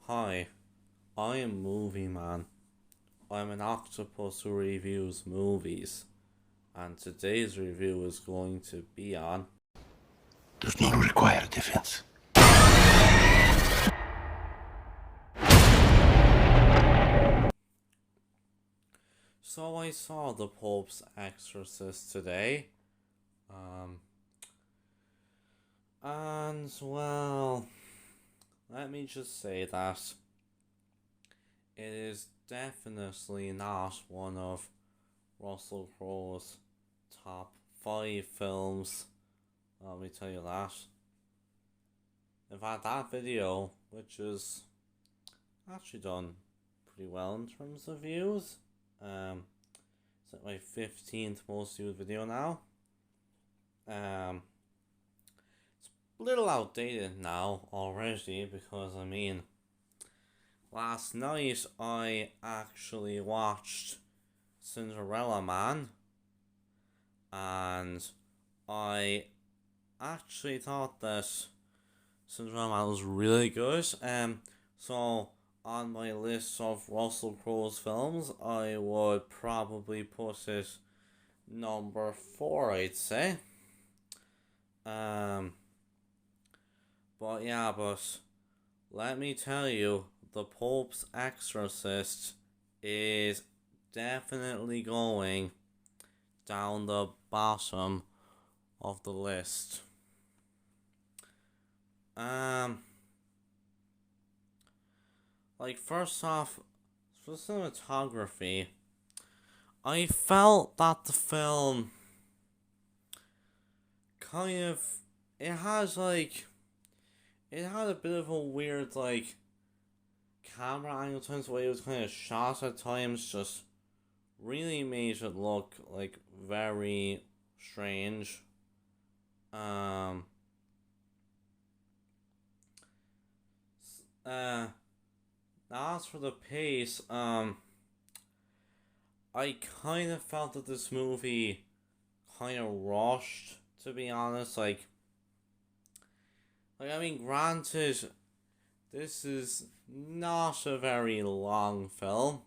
Hi, I am Movie Man. I'm an octopus who reviews movies, and today's review is going to be on. Does not require defense. So I saw The Pope's Exorcist today, um, and well, let me just say that it is definitely not one of Russell Crowe's top 5 films. Let me tell you that. In fact, that video, which is actually done pretty well in terms of views, it's like my 15th most viewed video now. It's a little outdated now already because last night I actually watched Cinderella Man, and I actually thought that Cinderella Man was really good. So on my list of Russell Crowe's films, I would probably put it number 4, I'd say. Um, but let me tell you, The Pope's Exorcist is definitely going down the bottom of the list. First off, for cinematography, I felt that the film kind of it had a bit of a weird camera angle times, the way it was kind of shot at times just really made it look very strange. Um uh Now as for the pace, I kind of felt that this movie kind of rushed, to be honest. Granted, this is not a very long film.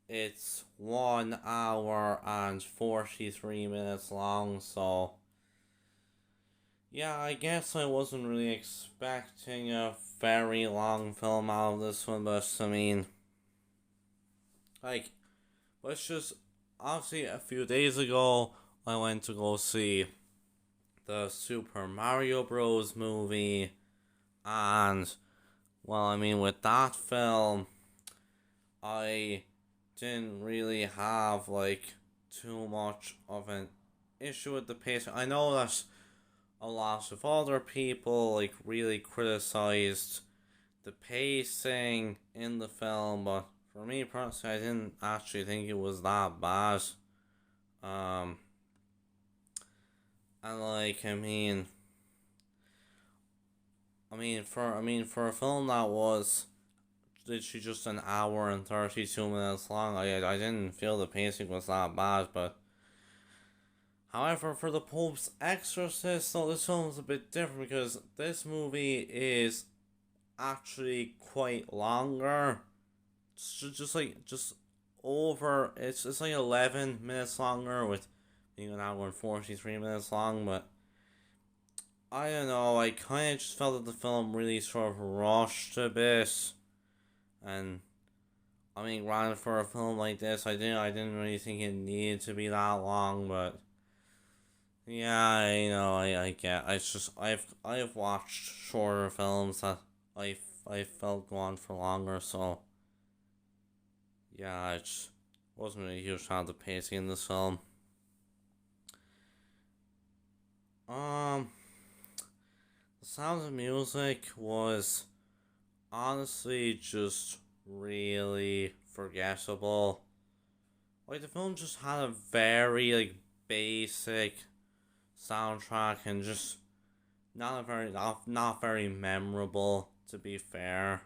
It's 1 hour and 43 minutes long, so yeah, I guess I wasn't really expecting a very long film out of this one, but like, let's just obviously a few days ago I went to go see the Super Mario Bros. Movie, and with that film, I didn't really have too much of an issue with the pacing. I know that a lot of other people really criticized the pacing in the film, but for me personally, I didn't actually think it was that bad. Um, and for a film that was literally just 1 hour and 32 minutes long, I didn't feel the pacing was that bad. But however, for the Pope's Exorcist, so this film is a bit different because this movie is actually quite longer. Just over. It's like 11 minutes longer, with being 1 hour and 43 minutes long. But I don't know. I kind of just felt that the film really sort of rushed a bit, and granted, for a film like this, I didn't really think it needed to be that long. But yeah, I get. I've watched shorter films that I felt go on for longer. So yeah, I just wasn't really a huge fan of the pacing in this film. Um, the Sound of Music was honestly just really forgettable. The film just had a very basic soundtrack and just not very memorable, to be fair.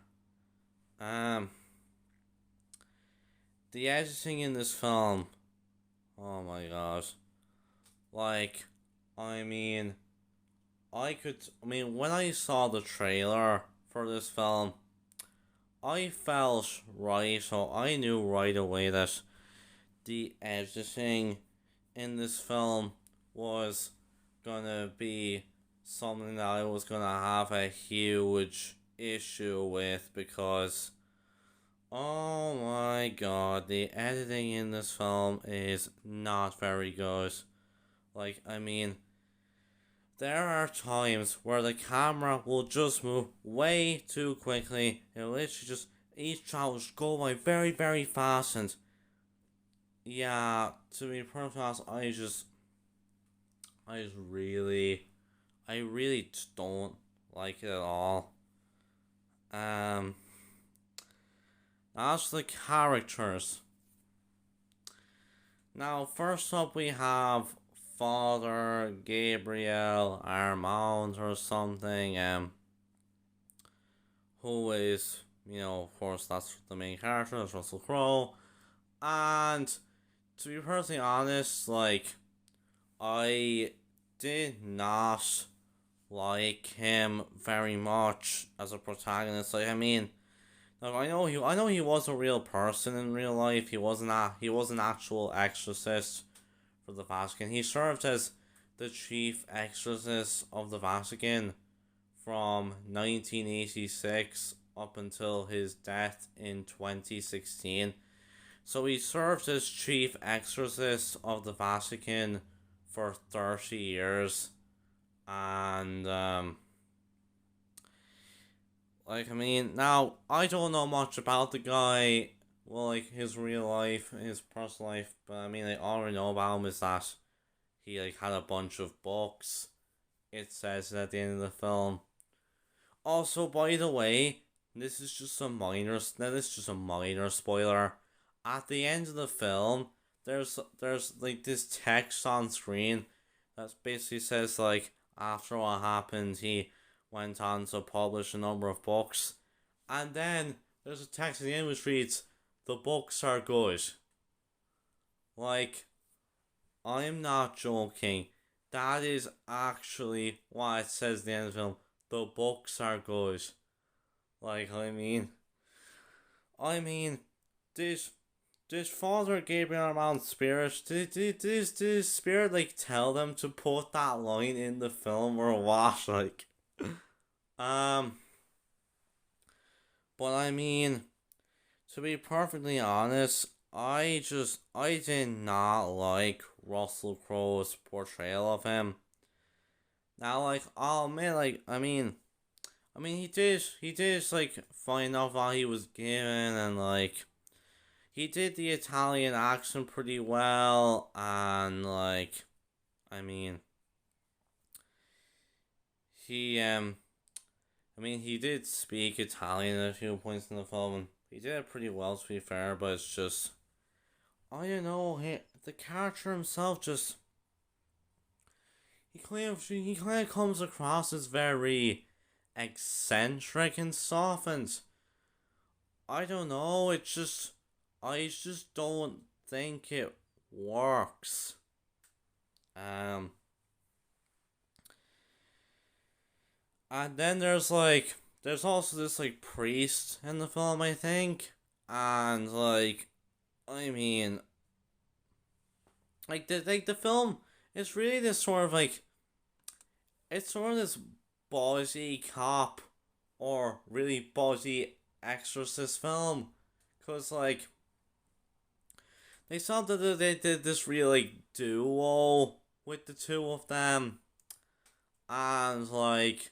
Um, the editing in this film, oh my god, like I mean, when I saw the trailer for this film, I felt right, so I knew right away that the editing in this film was gonna be something that I was gonna have a huge issue with because oh my god, the editing in this film is not very good. Like, I mean, there are times where the camera will just move way too quickly. It'll literally just, each shot will just go by very, very fast. And yeah, to be perfectly honest, I really just don't like it at all. Um, as the characters. Now, first up, we have Father Gabriel Armand or something, who is, of course, that's the main character, that's Russell Crowe. And to be perfectly honest, like, I did not like him very much as a protagonist. Like, I mean, like, I know he was a real person in real life. He was an actual exorcist for the Vatican. He served as the chief exorcist of the Vatican from 1986 up until his death in 2016. So he served as chief exorcist of the Vatican for 30 years. And, like, I mean, now, I don't know much about the guy, well, like, his real life, his personal life, but, I mean, like, all I know about him is that he, like, had a bunch of books. It says it at the end of the film. Also, by the way, this is just a minor spoiler. At the end of the film, there's like this text on screen that basically says like after what happened, he went on to publish a number of books, and then there's a text at the end which reads, "The books are good." Like, I'm not joking. That is actually what it says at the end of the film. The books are good. Like, I mean, this did Father Gabriel Armand's spirit, did his spirit, like, tell them to put that line in the film or what? Like, um, but I mean, to be perfectly honest, I did not like Russell Crowe's portrayal of him. Now, like, oh man, like, he did, like, find out what he was given, and, like, he did the Italian accent pretty well, and, like, I mean, he, he did speak Italian at a few points in the film, and he did it pretty well, to be fair, but it's just, I don't know, the character himself just, he kind of comes across as very eccentric and stuff, and I don't know, I just don't think it works. Um, and then there's also this, like, priest in the film, I think, and, like, I mean, like, the film is really this sort of, like, it's sort of this ballsy cop or really ballsy exorcist film, because, like, they saw that they did this real, like, duo with the two of them, and, like,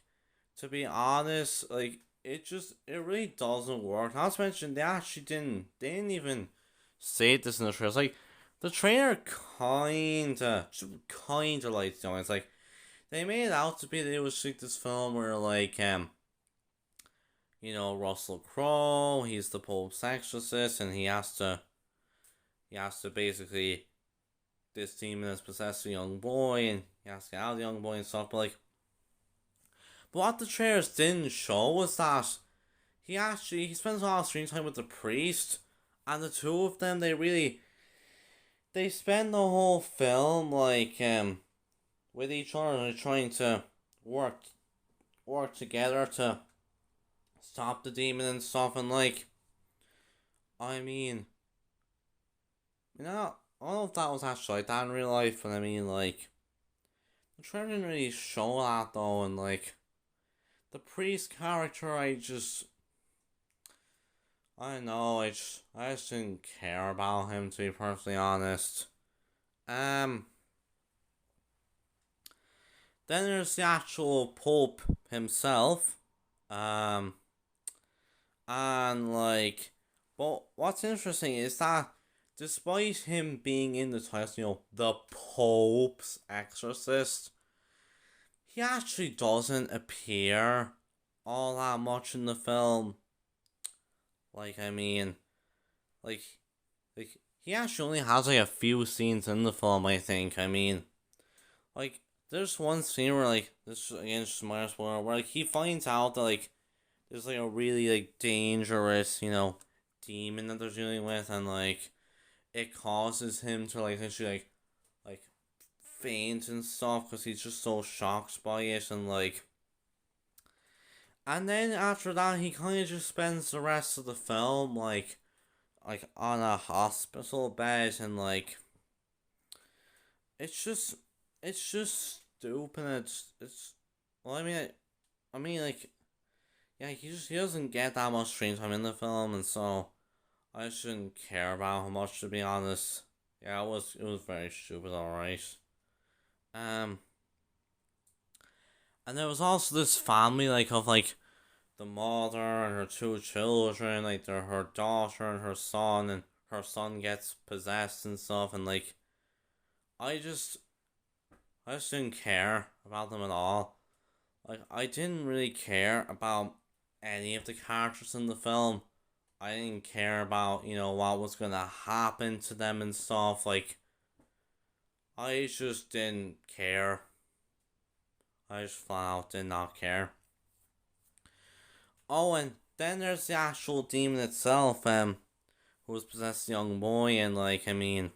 to be honest, like, it really doesn't work. Not to mention, they didn't even say this in the trailer. It's like, the trailer kinda, like, it's like, they made it out to be that it was like this film where, like, Russell Crowe, he's the Pope's exorcist, and he has to basically, this demon has possessed a young boy, and he has to get out of the young boy and stuff, but what the trailers didn't show was that he spends a lot of screen time with the priest, and the two of them, they spend the whole film, like, with each other, trying to work together to stop the demon and stuff, and like, I mean, you know, I don't know if that was actually like that in real life, but I mean, like, the trailer didn't really show that though, and like, the priest character, I don't know, I just didn't care about him, to be perfectly honest. Um, then there's the actual Pope himself. Um, and like, but what's interesting is that despite him being in the title, the Pope's exorcist, he actually doesn't appear all that much in the film. Like, I mean, like, he actually only has like a few scenes in the film, I think. I mean, like, there's one scene where, like, this again, just minor spoiler, where like he finds out that like there's like a really like dangerous, demon that they're dealing with, and like it causes him to like actually like faint and stuff because he's just so shocked by it, and then after that he kind of just spends the rest of the film like on a hospital bed, and like it's just stupid. It's well, like, yeah, he doesn't get that much screen time in the film, and so I shouldn't care about how much, to be honest. Yeah, it was very stupid, alright. Um, and there was also this family of the mother and her two children, like her daughter and her son, and her son gets possessed and stuff, and like I just didn't care about them at all. Like, I didn't really care about any of the characters in the film. I didn't care about, what was gonna happen to them and stuff. Like, I just didn't care. I just flat out did not care. Oh, and then there's the actual demon itself, who was possessed the young boy, and the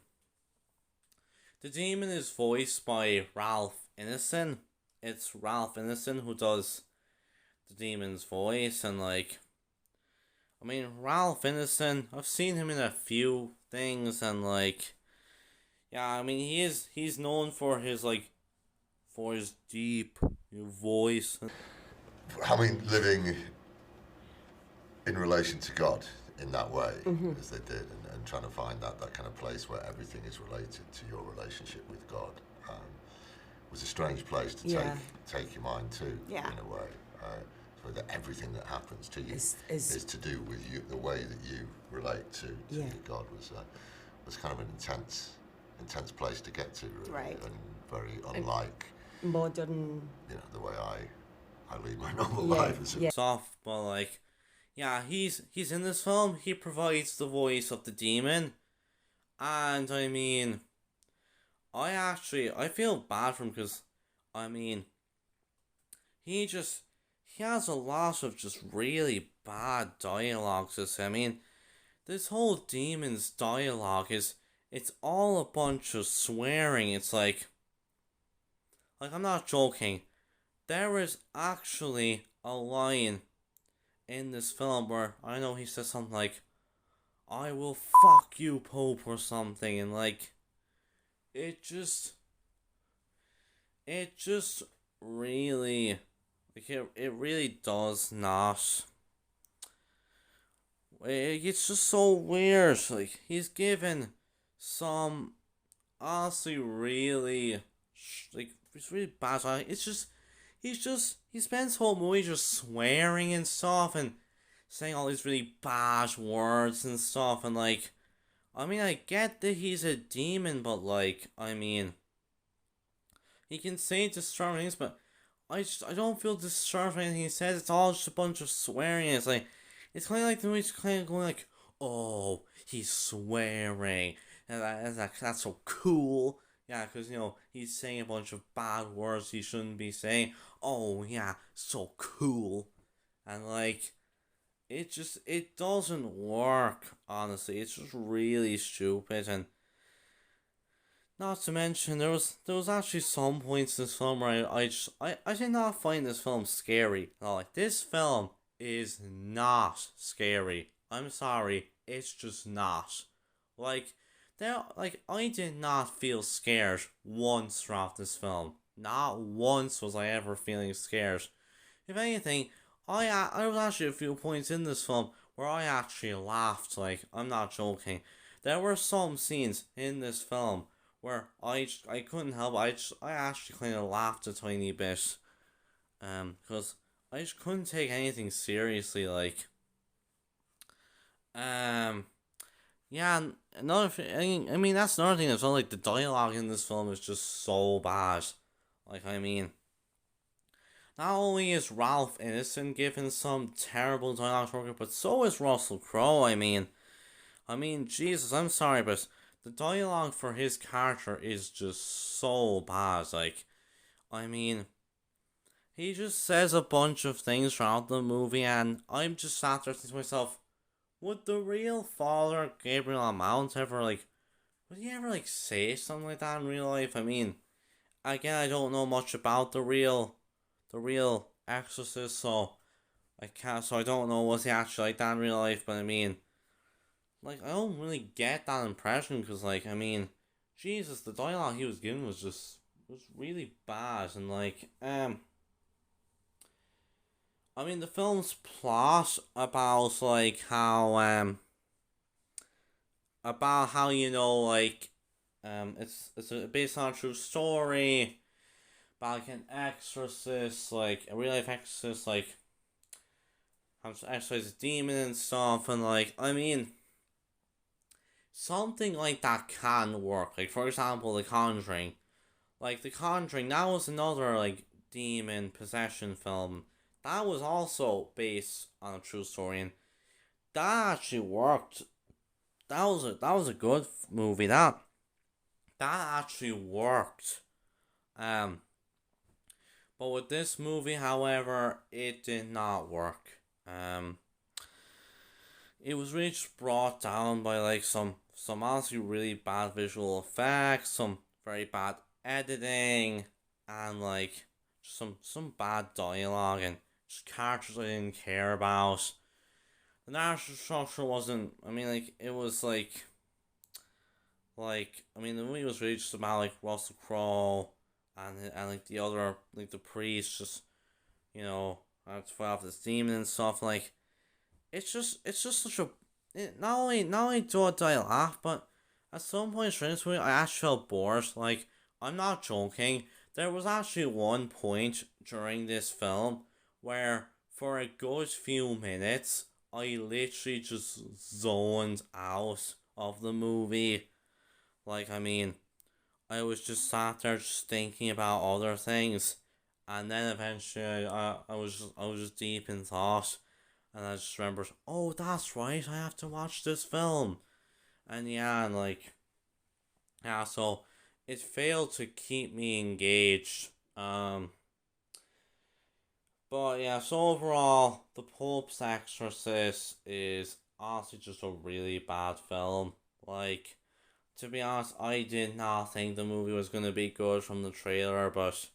demon is voiced by Ralph Ineson. It's Ralph Ineson who does the demon's voice, and Ralph Ineson, I've seen him in a few things, and yeah, he's known for his deep voice. Living in relation to God in that way, as they did, and trying to find that kind of place where everything is related to your relationship with God, was a strange place to take your mind to, in a way. So that everything that happens to you is to do with you, the way that you relate to your God was kind of an intense place to get to, really, right, and very unlike modern, the way I lead my normal life. Soft, but yeah, he's in this film. He provides the voice of the demon, and I feel bad for him because he has a lot of just really bad dialogue. This whole demon's dialogue it's all a bunch of swearing. It's like I'm not joking. There is actually a line in this film where I know he says something like, "I will fuck you, Pope," or something, and it just really, it really does not. It's just so weird. He's given some honestly really it's really bad. He spends whole movie just swearing and stuff and saying all these really bad words and stuff, and I get that he's a demon, but he can say disturbing things, but I don't feel disturbed by anything he says. It's all just a bunch of swearing. It's kind of like the movie's kind of going oh, he's swearing, and that's so cool. Yeah, because, he's saying a bunch of bad words he shouldn't be saying. Oh, yeah, so cool. And, it doesn't work, honestly. It's just really stupid. And not to mention, there was actually some points in this film where I did not find this film scary. No, this film is not scary. I'm sorry, it's just not. Like, I did not feel scared once throughout this film. Not once was I ever feeling scared. If anything, I was actually a few points in this film where I actually laughed. Like, I'm not joking. There were some scenes in this film where I couldn't help. I actually kind of laughed a tiny bit. Because I just couldn't take anything seriously. Like, yeah. Another thing. I mean, that's another thing as well. Like, the dialogue in this film is just so bad. Like, I mean, not only is Ralph Ineson given some terrible dialogue to work with, but so is Russell Crowe. I mean, Jesus, I'm sorry, but the dialogue for his character is just so bad. Like, I mean, he just says a bunch of things throughout the movie, and I'm just sat there thinking to myself, would the real father, Gabriel Amount, ever, like, would he ever, like, say something like that in real life? I mean, again, I don't know much about the real exorcist, so I don't know was he actually like that in real life, but I mean, like, I don't really get that impression, because, like, I mean, Jesus, the dialogue he was given was really bad, and, like, I mean, the film's plot about how, like, it's based on a true story about, like, an exorcist, like, a real life exorcist, like, how to exorcise a demon and stuff, and, like, I mean, something like that can work. Like, for example, The Conjuring. Like, The Conjuring, that was another, like, demon possession film. That was also based on a true story, and that actually worked. That was a good movie. That actually worked. But with this movie, however, it did not work. It was really just brought down by, like, some honestly really bad visual effects, some very bad editing, and, like, some bad dialogue, and just characters I didn't care about. The narrative structure wasn't. I mean, like, it was I mean, the movie was really just about, like, Russell Crowe and like the other, like, the priest, just, had to fight off this demon and stuff. Like, it's just such a. Not only do I laugh, but at some point during this movie, I actually felt bored. Like, I'm not joking. There was actually one point during this film where, for a good few minutes, I literally just zoned out of the movie. Like, I mean, I was just sat there just thinking about other things, and then eventually I was just deep in thought, and I just remembered, oh, that's right, I have to watch this film, and yeah, and, like, yeah, so it failed to keep me engaged. But yeah, so overall, The Pope's Exorcist is honestly just a really bad film. Like, to be honest, I did not think the movie was gonna be good from the trailer, but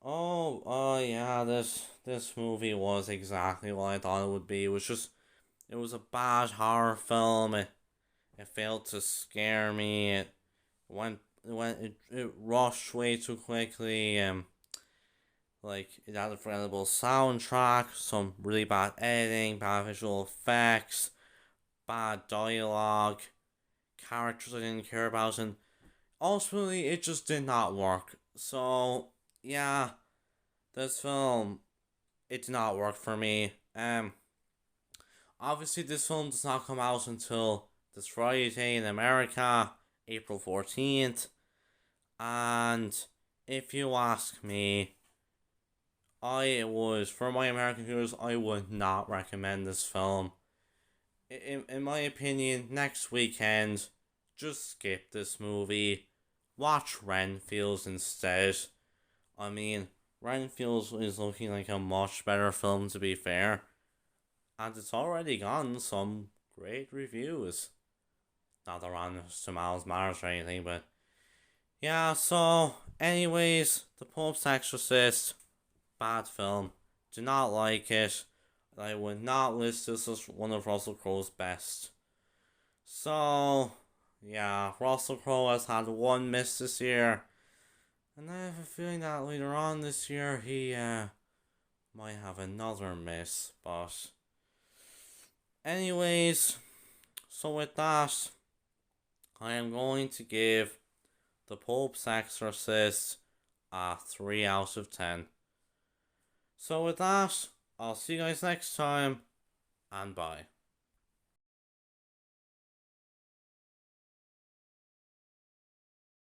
oh yeah, this movie was exactly what I thought it would be. It was a bad horror film. It failed to scare me. It rushed way too quickly. Like, it had a forgettable soundtrack, some really bad editing, bad visual effects, bad dialogue, characters I didn't care about, and ultimately it just did not work. So yeah, this film, it did not work for me. Obviously this film does not come out until this Friday in America, April 14th, and if you ask me, for my American viewers, I would not recommend this film. In my opinion, next weekend, just skip this movie. Watch Renfields instead. I mean, Renfields is looking like a much better film, to be fair. And it's already gotten some great reviews. Not that Rotten Tomatoes matters or anything, but yeah, so anyways, The Pope's Exorcist, bad film. Do not like it. I would not list this as one of Russell Crowe's best. So, yeah, Russell Crowe has had one miss this year. And I have a feeling that later on this year he might have another miss. But anyways, so with that, I am going to give The Pope's Exorcist a 3 out of 10. So with that, I'll see you guys next time, and bye.